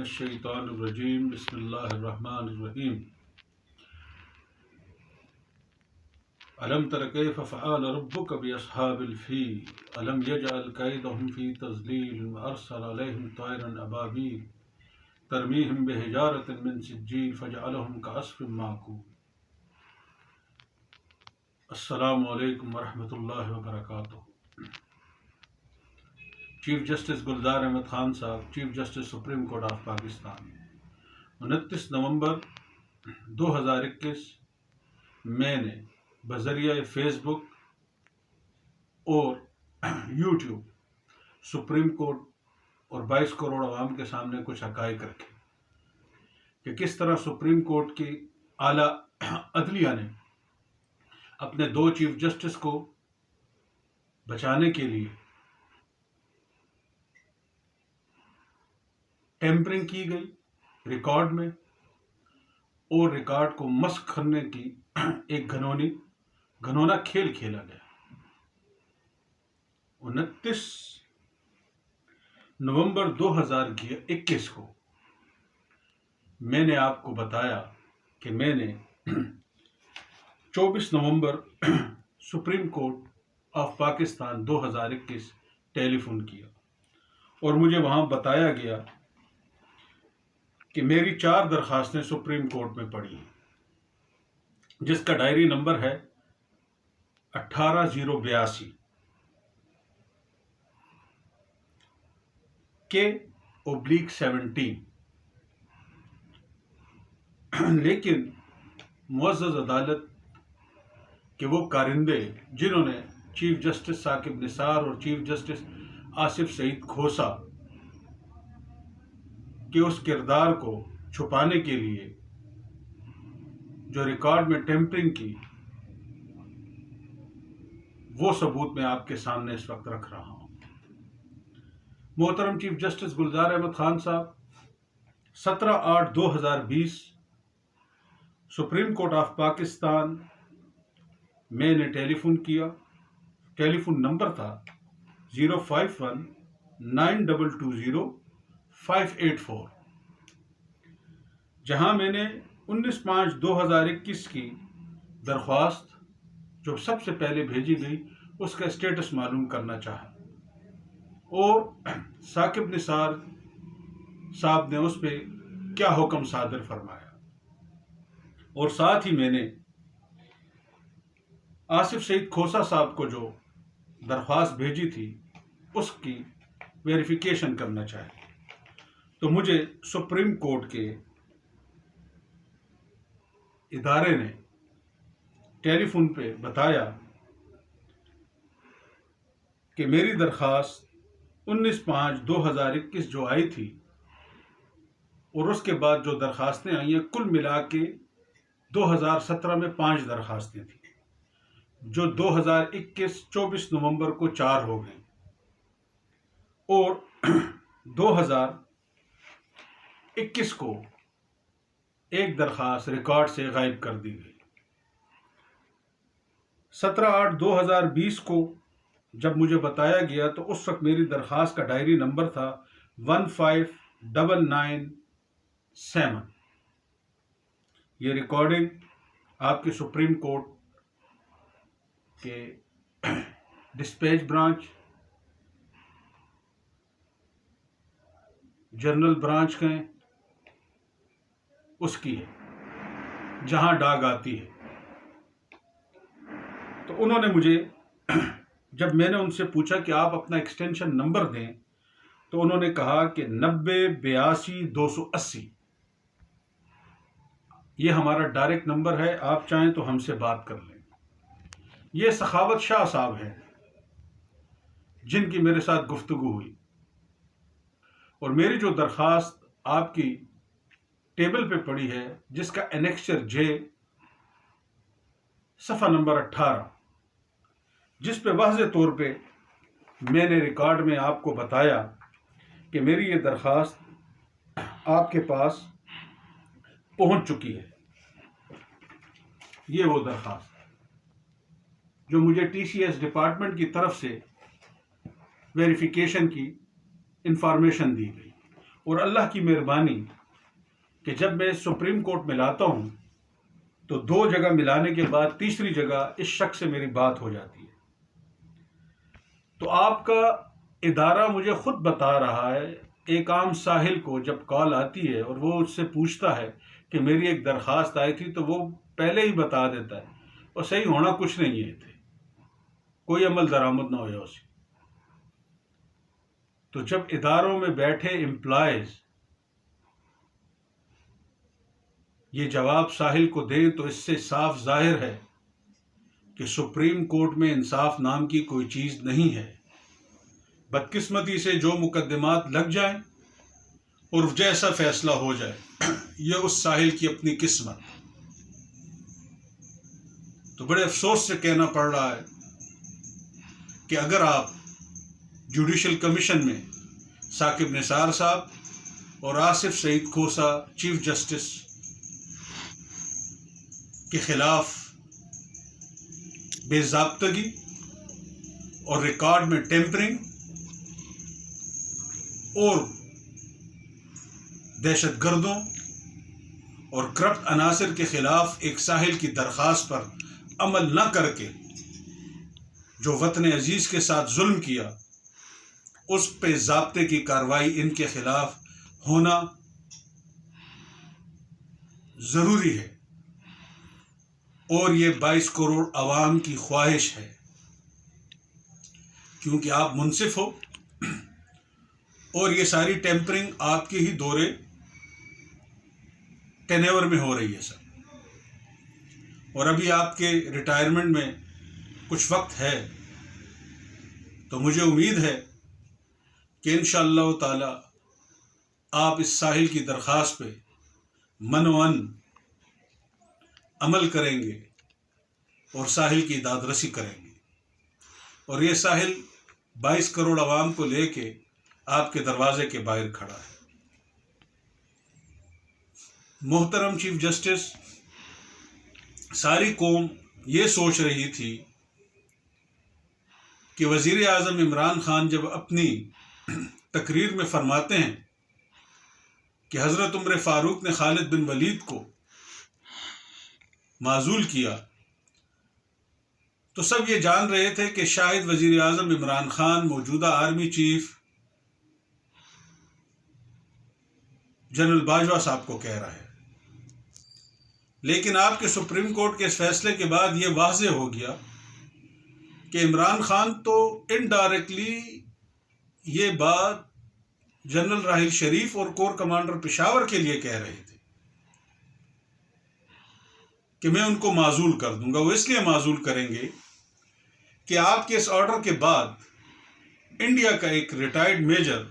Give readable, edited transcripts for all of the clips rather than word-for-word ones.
من الشیطان الرجیم بسم اللہ الرحمن الرحیم الم تر کیف فعل ربک باصحاب الفیل الم یجعل کیدہم فی تضلیل وارسل علیہم طیرا ابابیل ترمیہم بحجارۃ من سجیل فجعلہم کعصف مأکول۔ السلام علیکم ورحمۃ اللہ وبرکاتہ۔ چیف جسٹس گلزار احمد خان صاحب، chief justice supreme court of Pakistan, 29 نومبر 2021 میں نے بذریعہ فیس بک اور یوٹیوب سپریم کورٹ اور 22 کروڑ عوام کے سامنے کچھ حقائق رکھے کہ کس طرح سپریم کورٹ کی اعلیٰ عدلیہ نے اپنے 2 چیف جسٹس کو بچانے کے لیے ٹیمپرنگ کی گئی ریکارڈ میں، اور ریکارڈ کو مسخ کرنے کی ایک گھنونا کھیل کھیلا گیا۔ 29 نومبر 2021 کو میں نے آپ کو بتایا کہ میں نے 24 نومبر supreme court of Pakistan 2021 telephone کیا، اور مجھے وہاں بتایا گیا کہ میری 4 درخواستیں سپریم کورٹ میں پڑی ہیں، جس کا ڈائری نمبر ہے 18082 K/17۔ لیکن معزز عدالت کے وہ کارندے جنہوں نے چیف جسٹس ثاقب نثار اور چیف جسٹس آصف سعید کھوسہ کہ اس کردار کو چھپانے کے لیے جو ریکارڈ میں ٹیمپرنگ کی، وہ ثبوت میں آپ کے سامنے اس وقت رکھ رہا ہوں۔ محترم چیف جسٹس گلزار احمد خان صاحب، 17/8/2020 سپریم کورٹ آف پاکستان میں نے ٹیلی فون کیا۔ ٹیلی فون نمبر تھا 0519220 جہاں میں نے 19/5/2021 کی درخواست جو سب سے پہلے بھیجی گئی اس کا اسٹیٹس معلوم کرنا چاہا، اور ثاقب نثار صاحب نے اس پہ کیا حکم صادر فرمایا، اور ساتھ ہی میں نے آصف سعید کھوسہ صاحب کو جو درخواست بھیجی تھی اس کی ویریفیکیشن کرنا چاہے۔ تو مجھے سپریم کورٹ کے ادارے نے ٹیلی فون پہ بتایا کہ میری درخواست 19/5/2021 جو آئی تھی، اور اس کے بعد جو درخواستیں آئی ہیں، کل ملا کے 2017 میں 5 درخواستیں تھیں، جو 2021 24 نومبر کو 4 ہو گئیں، اور 2021 کو ایک درخواست ریکارڈ سے غائب کر دی گئی۔ 17/8/2020 کو جب مجھے بتایا گیا تو اس وقت میری درخواست کا ڈائری نمبر تھا 15997۔ یہ ریکارڈنگ آپ کے سپریم کورٹ کے ڈسپیچ برانچ، جنرل برانچ کے اس کی ہے، جہاں ڈاگ آتی ہے۔ تو انہوں نے مجھے، جب میں نے ان سے پوچھا کہ آپ اپنا ایکسٹینشن نمبر دیں، تو انہوں نے کہا کہ 908280 یہ ہمارا ڈائریکٹ نمبر ہے، آپ چاہیں تو ہم سے بات کر لیں۔ یہ سخاوت شاہ صاحب ہیں جن کی میرے ساتھ گفتگو ہوئی، اور میری جو درخواست آپ کی ٹیبل پہ پڑی ہے، جس کا انیکسچر جے صفحہ نمبر 18، جس پہ واضح طور پہ میں نے ریکارڈ میں آپ کو بتایا کہ میری یہ درخواست آپ کے پاس پہنچ چکی ہے۔ یہ وہ درخواست جو مجھے ٹی سی ایس ڈپارٹمنٹ کی طرف سے ویریفیکیشن کی انفارمیشن دی گئی، اور اللہ کی مہربانی کہ جب میں سپریم کورٹ میں لاتا ہوں تو 2 جگہ ملانے کے بعد تیسری جگہ اس شخص سے میری بات ہو جاتی ہے. تو آپ کا ادارہ مجھے خود بتا رہا ہے، ایک عام ساحل کو جب کال آتی ہے اور وہ اس سے پوچھتا ہے کہ میری ایک درخواست آئی تھی، تو وہ پہلے ہی بتا دیتا ہے اور صحیح ہونا کچھ نہیں ہے تھے، کوئی عمل درآمد نہ ہوا اسے. تو جب اداروں میں بیٹھے امپلائیز یہ جواب ساحل کو دیں تو اس سے صاف ظاہر ہے کہ سپریم کورٹ میں انصاف نام کی کوئی چیز نہیں ہے. بدقسمتی سے جو مقدمات لگ جائیں اور جیسا فیصلہ ہو جائے یہ اس ساحل کی اپنی قسمت. تو بڑے افسوس سے کہنا پڑ رہا ہے کہ اگر آپ جوڈیشل کمیشن میں ثاقب نثار صاحب اور آصف سعید کھوسہ چیف جسٹس کے خلاف بے ضابطگی اور ریکارڈ میں ٹیمپرنگ اور دہشت گردوں اور کرپٹ عناصر کے خلاف ایک ساحل کی درخواست پر عمل نہ کر کے جو وطن عزیز کے ساتھ ظلم کیا اس پہ ضابطے کی کارروائی ان کے خلاف ہونا ضروری ہے. اور یہ 22 کروڑ عوام کی خواہش ہے، کیونکہ آپ منصف ہو اور یہ ساری ٹیمپرنگ آپ کے ہی دورے ٹینیور میں ہو رہی ہے سر. اور ابھی آپ کے ریٹائرمنٹ میں کچھ وقت ہے، تو مجھے امید ہے کہ انشاءاللہ تعالی آپ اس ساحل کی درخواست پہ منوان عمل کریں گے اور ساحل کی داد رسی کریں گے. اور یہ ساحل 22 کروڑ عوام کو لے کے آپ کے دروازے کے باہر کھڑا ہے. محترم چیف جسٹس، ساری قوم یہ سوچ رہی تھی کہ وزیر اعظم عمران خان جب اپنی تقریر میں فرماتے ہیں کہ حضرت عمر فاروق نے خالد بن ولید کو معزول کیا، تو سب یہ جان رہے تھے کہ شاید وزیر اعظم عمران خان موجودہ آرمی چیف جنرل باجوہ صاحب کو کہہ رہا ہے. لیکن آپ کے سپریم کورٹ کے اس فیصلے کے بعد یہ واضح ہو گیا کہ عمران خان تو انڈائریکٹلی یہ بات جنرل راحیل شریف اور کور کمانڈر پشاور کے لیے کہہ رہے تھے کہ میں ان کو معزول کر دوں گا. وہ اس لیے معزول کریں گے کہ آپ کے اس آرڈر کے بعد انڈیا کا ایک ریٹائرڈ میجر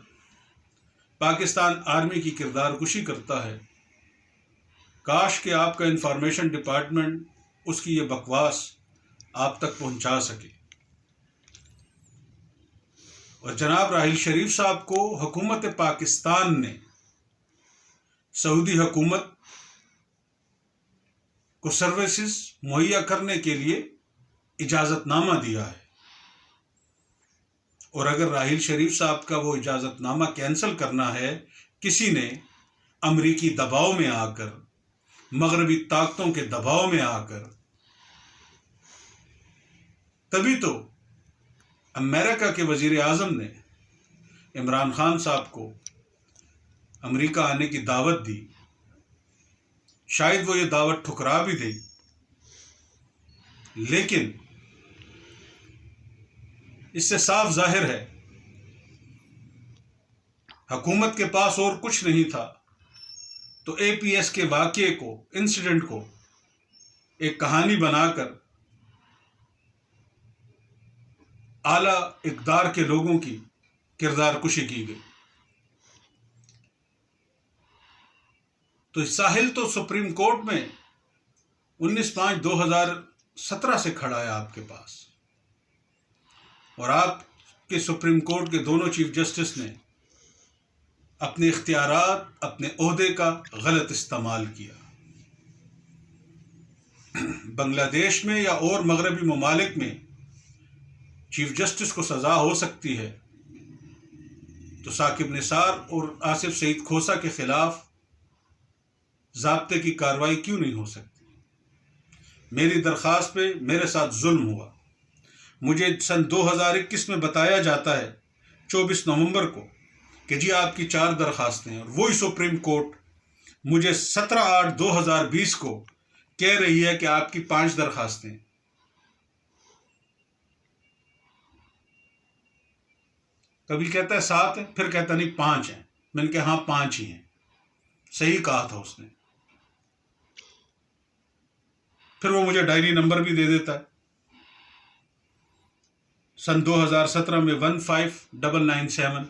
پاکستان آرمی کی کردار کشی کرتا ہے. کاش کہ آپ کا انفارمیشن ڈپارٹمنٹ اس کی یہ بکواس آپ تک پہنچا سکے. اور جناب راحیل شریف صاحب کو حکومت پاکستان نے سعودی حکومت کو سروسز مہیا کرنے کے لیے اجازت نامہ دیا ہے. اور اگر راحیل شریف صاحب کا وہ اجازت نامہ کینسل کرنا ہے کسی نے امریکی دباؤ میں آ کر، مغربی طاقتوں کے دباؤ میں آ کر، تبھی تو امریکہ کے وزیر اعظم نے عمران خان صاحب کو امریکہ آنے کی دعوت دی. شاید وہ یہ دعوت ٹھکرا بھی دے، لیکن اس سے صاف ظاہر ہے حکومت کے پاس اور کچھ نہیں تھا تو اے پی ایس کے واقعے کو، انسیڈنٹ کو ایک کہانی بنا کر اعلی اقدار کے لوگوں کی کردار کشی کی گئی. تو ساحل تو سپریم کورٹ میں 19/5/2017 سے کھڑا ہے آپ کے پاس، اور آپ کے سپریم کورٹ کے دونوں چیف جسٹس نے اپنے اختیارات، اپنے عہدے کا غلط استعمال کیا. بنگلہ دیش میں یا اور مغربی ممالک میں چیف جسٹس کو سزا ہو سکتی ہے، تو ثاقب نثار اور آصف سعید کھوسا کے خلاف ضابطے کی کارروائی کیوں نہیں ہو سکتی؟ میری درخواست پہ میرے ساتھ ظلم ہوا. مجھے سن 2021 میں بتایا جاتا ہے 24 نومبر کو کہ جی آپ کی 4 درخواستیں ہیں، اور وہی سپریم کورٹ مجھے 17/8/2020 کو کہہ رہی ہے کہ آپ کی 5 درخواستیں ہیں. کبھی کہتا ہے 7 ہیں، پھر کہتا نہیں 5 ہیں. میں نے کہا ہاں 5 ہی ہیں، صحیح کہا تھا اس نے. پھر وہ مجھے ڈائری نمبر بھی دے دیتا ہے. سن 2017 میں 15997.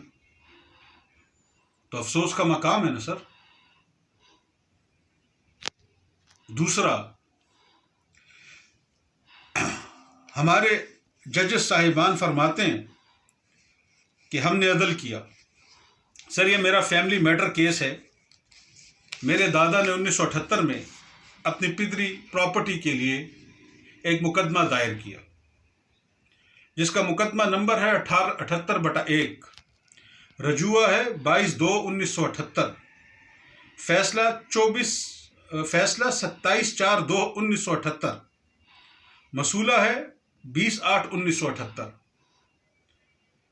تو افسوس کا مقام ہے نا سر. دوسرا، ہمارے ججز صاحبان فرماتے ہیں کہ ہم نے عدل کیا. سر یہ میرا فیملی میٹر کیس ہے. میرے دادا نے 1978 میں اپنی پدری پراپرٹی کے لیے ایک مقدمہ دائر کیا، جس کا مقدمہ نمبر ہے 78/1. رجوع ہے 22/2/1978. فیصلہ 27/4/1978. مسولہ ہے 20/8/1978.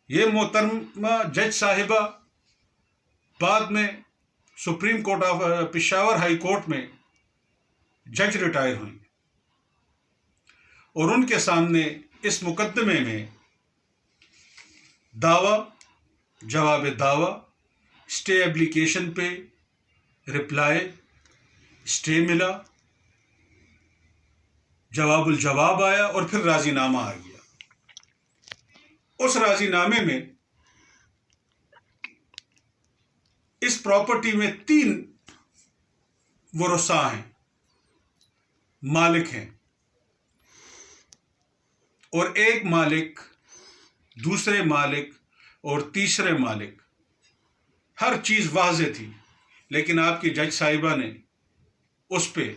یہ محترمہ جج صاحبہ بعد میں supreme court of Peshawar high court میں جج ریٹائر ہوئی، اور ان کے سامنے اس مقدمے میں دعویٰ، جواب دعویٰ، اسٹے اپلیکیشن پہ رپلائی، اسٹے ملا، جواب الجواب آیا، اور پھر راضی نامہ آ گیا. اس راضی نامے میں اس پراپرٹی میں 3 ورثاء ہیں، مالک ہیں، اور ایک مالک، دوسرے مالک اور تیسرے مالک. ہر چیز واضح تھی، لیکن آپ کی جج صاحبہ نے اس پہ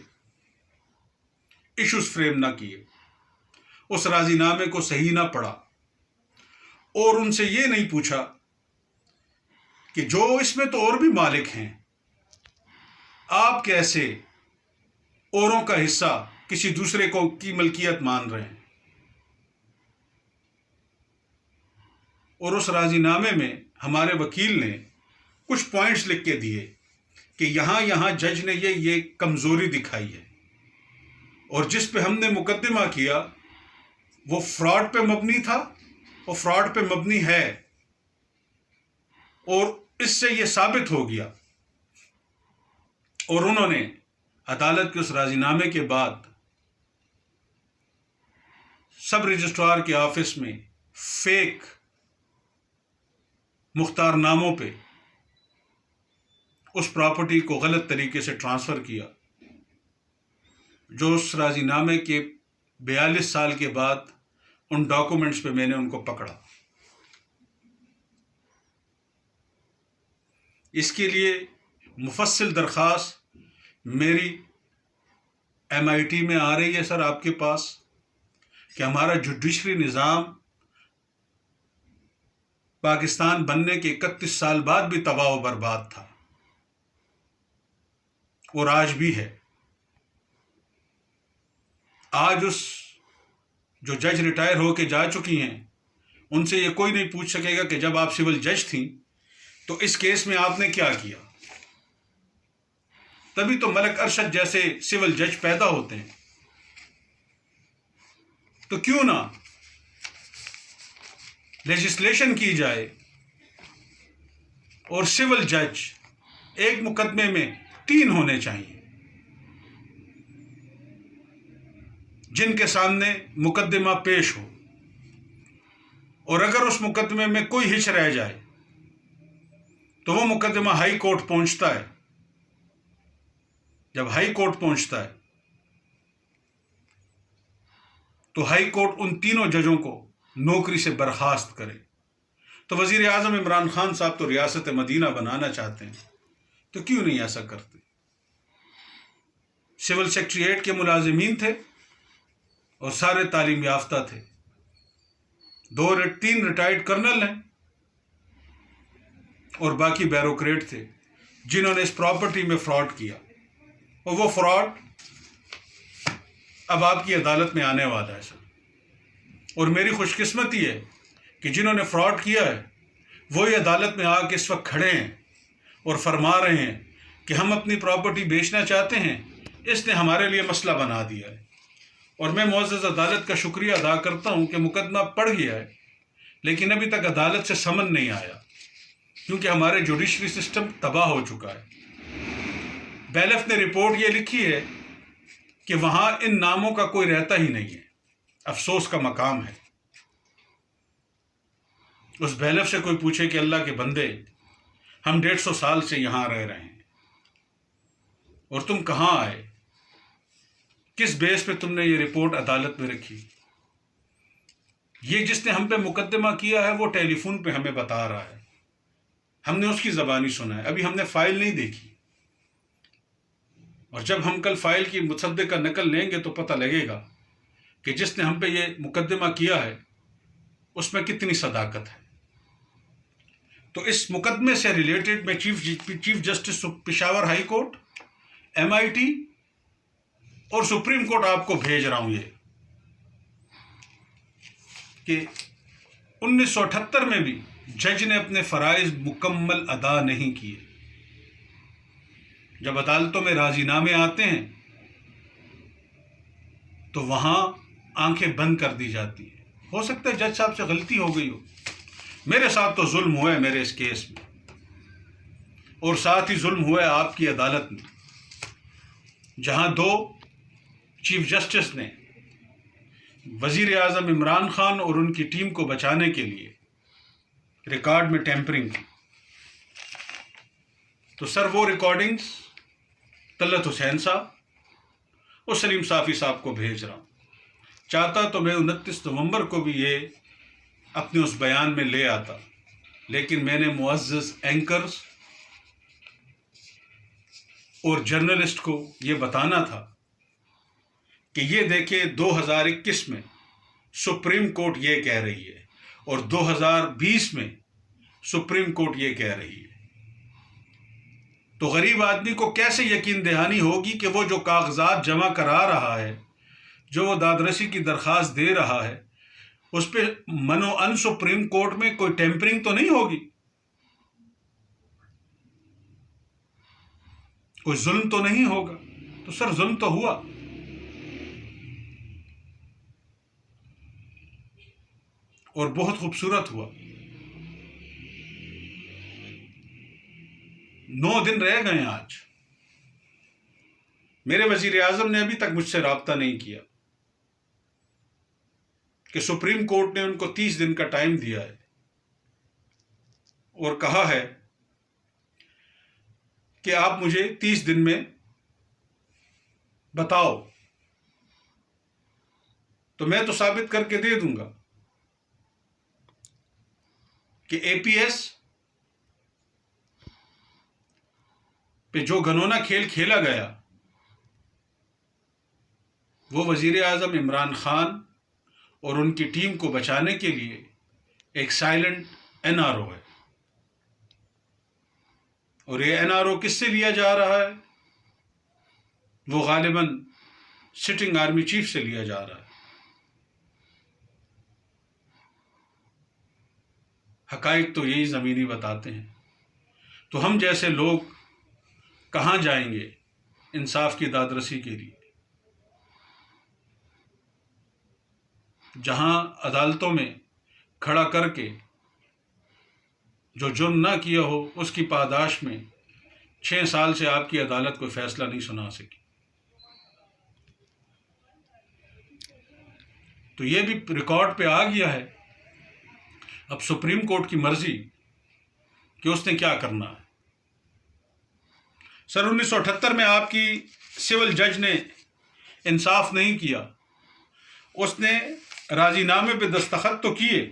ایشوز فریم نہ کیے، اس راضی نامے کو صحیح نہ پڑھا، اور ان سے یہ نہیں پوچھا کہ جو اس میں تو اور بھی مالک ہیں، آپ کیسے اوروں کا حصہ کسی دوسرے کو کی ملکیت مان رہے ہیں. اور اس راضی نامے میں ہمارے وکیل نے کچھ پوائنٹس لکھ کے دیے کہ یہاں جج نے یہ کمزوری دکھائی ہے، اور جس پہ ہم نے مقدمہ کیا وہ فراڈ پہ مبنی تھا، اور فراڈ پہ مبنی ہے، اور اس سے یہ ثابت ہو گیا. اور انہوں نے عدالت کے اس راضی نامے کے بعد سب رجسٹرار کے آفس میں فیک مختار ناموں پہ اس پراپرٹی کو غلط طریقے سے ٹرانسفر کیا، جو اس راضی نامے کے 42 سال کے بعد ان ڈاکومنٹس پہ میں نے ان کو پکڑا. اس کے لیے مفصل درخواست میری MIT میں آ رہی ہے سر آپ کے پاس، کہ ہمارا جوڈیشری نظام پاکستان بننے کے 31 سال بعد بھی تباہ و برباد تھا، اور آج بھی ہے. آج اس جو جج ریٹائر ہو کے جا چکی ہیں، ان سے یہ کوئی نہیں پوچھ سکے گا کہ جب آپ سول جج تھیں تو اس کیس میں آپ نے کیا کیا. تبھی تو ملک ارشد جیسے سول جج پیدا ہوتے ہیں. تو کیوں نہ لیجسلیشن کی جائے اور سول جج ایک مقدمے میں 3 ہونے چاہیے، جن کے سامنے مقدمہ پیش ہو، اور اگر اس مقدمے میں کوئی ہچ رہ جائے تو وہ مقدمہ ہائی کورٹ پہنچتا ہے. جب ہائی کورٹ پہنچتا ہے تو ہائی کورٹ ان 3 ججوں کو نوکری سے برخاست کرے. تو وزیر اعظم عمران خان صاحب تو ریاست مدینہ بنانا چاہتے ہیں، تو کیوں نہیں ایسا کرتے؟ سول سیکریٹریٹ کے ملازمین تھے اور سارے تعلیم یافتہ تھے، 3 ریٹائرڈ کرنل ہیں. اور باقی بیوروکریٹ تھے جنہوں نے اس پراپرٹی میں فراڈ کیا، اور وہ فراڈ اب آپ کی عدالت میں آنے والا ہے سر۔ اور میری خوش قسمتی ہے کہ جنہوں نے فراڈ کیا ہے وہی عدالت میں آ کے اس وقت کھڑے ہیں اور فرما رہے ہیں کہ ہم اپنی پراپرٹی بیچنا چاہتے ہیں، اس نے ہمارے لیے مسئلہ بنا دیا ہے۔ اور میں معزز عدالت کا شکریہ ادا کرتا ہوں کہ مقدمہ پڑ گیا ہے، لیکن ابھی تک عدالت سے سمن نہیں آیا، کیونکہ ہمارے جوڈیشری سسٹم تباہ ہو چکا ہے۔ بیلف نے رپورٹ یہ لکھی ہے کہ وہاں ان ناموں کا کوئی رہتا ہی نہیں ہے، افسوس کا مقام ہے۔ اس بیلف سے کوئی پوچھے کہ اللہ کے بندے، ہم 150 سال سے یہاں رہ رہے ہیں اور تم کہاں آئے؟ کس بیس پہ تم نے یہ رپورٹ عدالت میں رکھی؟ یہ جس نے ہم پہ مقدمہ کیا ہے وہ ٹیلی فون پہ ہمیں بتا رہا ہے، ہم نے اس کی زبانی سنا ہے، ابھی ہم نے فائل نہیں دیکھی، اور جب ہم کل فائل کی مصدقہ نقل لیں گے تو پتہ لگے گا کہ جس نے ہم پہ یہ مقدمہ کیا ہے اس میں کتنی صداقت ہے۔ تو اس مقدمے سے ریلیٹڈ میں chief justice Peshawar high court, MIT اور سپریم کورٹ آپ کو بھیج رہا ہوں یہ کہ 1978 میں بھی جج نے اپنے فرائض مکمل ادا نہیں کیے۔ جب عدالتوں میں راضی نامے آتے ہیں تو وہاں آنکھیں بند کر دی جاتی ہیں۔ ہو سکتا ہے جج صاحب سے غلطی ہو گئی ہو، میرے ساتھ تو ظلم ہوا ہے میرے اس کیس میں، اور ساتھ ہی ظلم ہوا ہے آپ کی عدالت میں، جہاں 2 چیف جسٹس نے وزیر اعظم عمران خان اور ان کی ٹیم کو بچانے کے لیے ریکارڈ میں ٹیمپرنگ کی۔ تو سر وہ ریکارڈنگز طلعت حسین صاحب اور سلیم صافی صاحب کو بھیج رہا ہوں۔ چاہتا تو میں 29 نومبر کو بھی یہ اپنے اس بیان میں لے آتا، لیکن میں نے معزز اینکرز اور جرنلسٹ کو یہ بتانا تھا کہ یہ دیکھیں 2021 میں سپریم کورٹ یہ کہہ رہی ہے اور 2020 میں سپریم کورٹ یہ کہہ رہی ہے، تو غریب آدمی کو کیسے یقین دہانی ہوگی کہ وہ جو کاغذات جمع کرا رہا ہے، جو وہ دادرسی کی درخواست دے رہا ہے، اس پہ منو ان سپریم کورٹ میں کوئی ٹیمپرنگ تو نہیں ہوگی، کوئی ظلم تو نہیں ہوگا؟ تو سر ظلم تو ہوا، اور بہت خوبصورت ہوا۔ 9 دن رہ گئے ہیں آج، میرے وزیر اعظم نے ابھی تک مجھ سے رابطہ نہیں کیا کہ سپریم کورٹ نے ان کو 30 دن کا ٹائم دیا ہے اور کہا ہے کہ آپ مجھے 30 دن میں بتاؤ، تو میں تو ثابت کر کے دے دوں گا کہ APS پہ جو گھنونا کھیل کھیلا گیا وہ وزیر اعظم عمران خان اور ان کی ٹیم کو بچانے کے لیے ایک سائلنٹ NRO ہے، اور یہ NRO کس سے لیا جا رہا ہے؟ وہ غالباً سٹنگ آرمی چیف سے لیا جا رہا ہے۔ حقائق تو یہی زمینی بتاتے ہیں، تو ہم جیسے لوگ کہاں جائیں گے انصاف کی دادرسی کے لیے، جہاں عدالتوں میں کھڑا کر کے جو جرم نہ کیا ہو اس کی پاداش میں 6 سال سے آپ کی عدالت کوئی فیصلہ نہیں سنا سکی۔ تو یہ بھی ریکارڈ پہ آ گیا ہے، اب سپریم کورٹ کی مرضی کہ اس نے کیا کرنا ہے۔ سن 1978 میں آپ کی سول جج نے انصاف نہیں کیا، اس نے راضی نامے پہ دستخط تو کیے،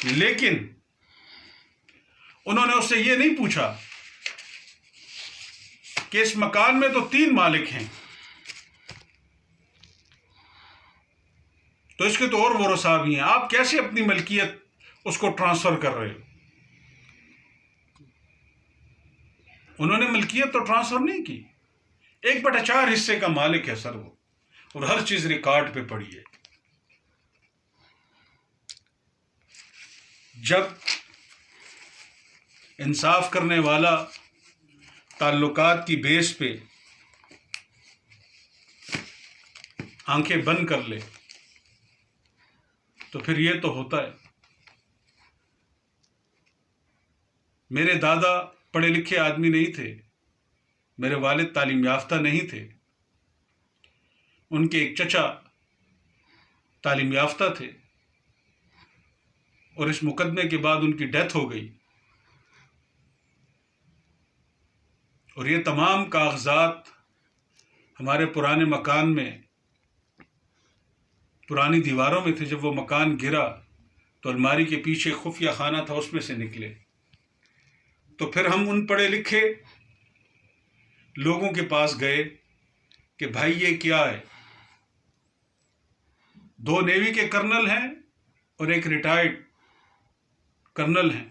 لیکن انہوں نے اس سے یہ نہیں پوچھا کہ اس مکان میں تو 3 مالک ہیں، تو اس کے تو اور ورثاء بھی ہیں، آپ کیسے اپنی ملکیت اس کو ٹرانسفر کر رہے ہو؟ انہوں نے ملکیت تو ٹرانسفر نہیں کی، 1/4 حصے کا مالک ہے سر وہ، اور ہر چیز ریکارڈ پہ پڑی ہے۔ جب انصاف کرنے والا تعلقات کی بیس پہ آنکھیں بند کر لے تو پھر یہ تو ہوتا ہے۔ میرے دادا پڑھے لکھے آدمی نہیں تھے، میرے والد تعلیم یافتہ نہیں تھے، ان کے ایک چچا تعلیم یافتہ تھے، اور اس مقدمے کے بعد ان کی ڈیتھ ہو گئی، اور یہ تمام کاغذات ہمارے پرانے مکان میں، پرانی دیواروں میں تھے۔ جب وہ مکان گرا تو الماری کے پیچھے خفیہ خانہ تھا، اس میں سے نکلے۔ تو پھر ہم ان پڑھے لکھے لوگوں کے پاس گئے کہ بھائی یہ کیا ہے؟ 2 نیوی کے کرنل ہیں اور ایک ریٹائرڈ کرنل ہیں،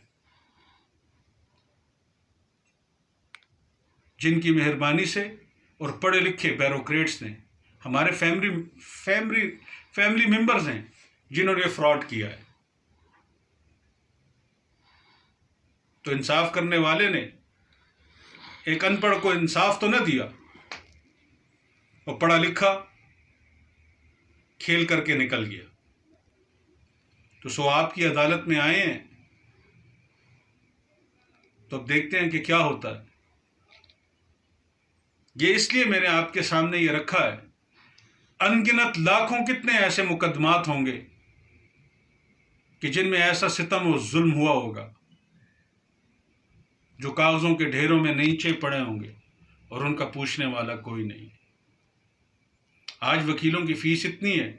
جن کی مہربانی سے اور پڑھے لکھے بیوروکریٹس نے، ہمارے فیملی ممبرز ہیں جنہوں نے فراڈ کیا ہے۔ تو انصاف کرنے والے نے ایک ان پڑھ کو انصاف تو نہ دیا، اور پڑھا لکھا کھیل کر کے نکل گیا۔ تو سو آپ کی عدالت میں آئے ہیں، تو اب دیکھتے ہیں کہ کیا ہوتا ہے۔ یہ اس لیے میں نے آپ کے سامنے یہ رکھا ہے، ان گنت لاکھوں کتنے ایسے مقدمات ہوں گے کہ جن میں ایسا ستم و ظلم ہوا ہوگا جو کاغذوں کے ڈھیروں میں نیچے پڑے ہوں گے، اور ان کا پوچھنے والا کوئی نہیں۔ آج وکیلوں کی فیس اتنی ہے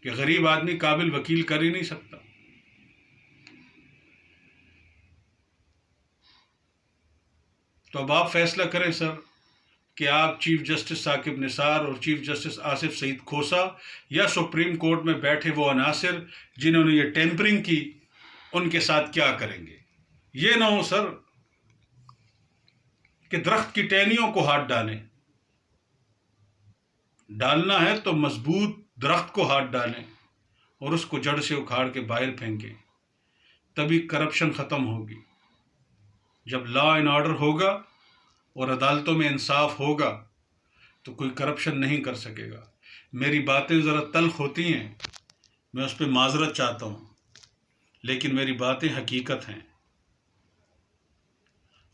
کہ غریب آدمی قابل وکیل کر ہی نہیں سکتا۔ تو اب آپ فیصلہ کریں سر کہ آپ چیف جسٹس ثاقب نثار اور چیف جسٹس آصف سعید کھوسہ یا سپریم کورٹ میں بیٹھے وہ عناصر جنہوں نے یہ ٹیمپرنگ کی، ان کے ساتھ کیا کریں گے۔ یہ نہ ہو سر کہ درخت کی ٹہنیوں کو ہاتھ ڈالیں، ڈالنا ہے تو مضبوط درخت کو ہاتھ ڈالیں اور اس کو جڑ سے اکھاڑ کے باہر پھینکیں، تبھی کرپشن ختم ہوگی۔ جب لا اینڈ آرڈر ہوگا اور عدالتوں میں انصاف ہوگا تو کوئی کرپشن نہیں کر سکے گا۔ میری باتیں ذرا تلخ ہوتی ہیں، میں اس پہ معذرت چاہتا ہوں، لیکن میری باتیں حقیقت ہیں۔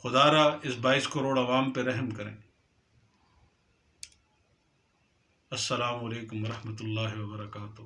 خدا را اس 22 کروڑ عوام پہ رحم کریں۔ السلام علیکم ورحمۃ اللہ وبرکاتہ۔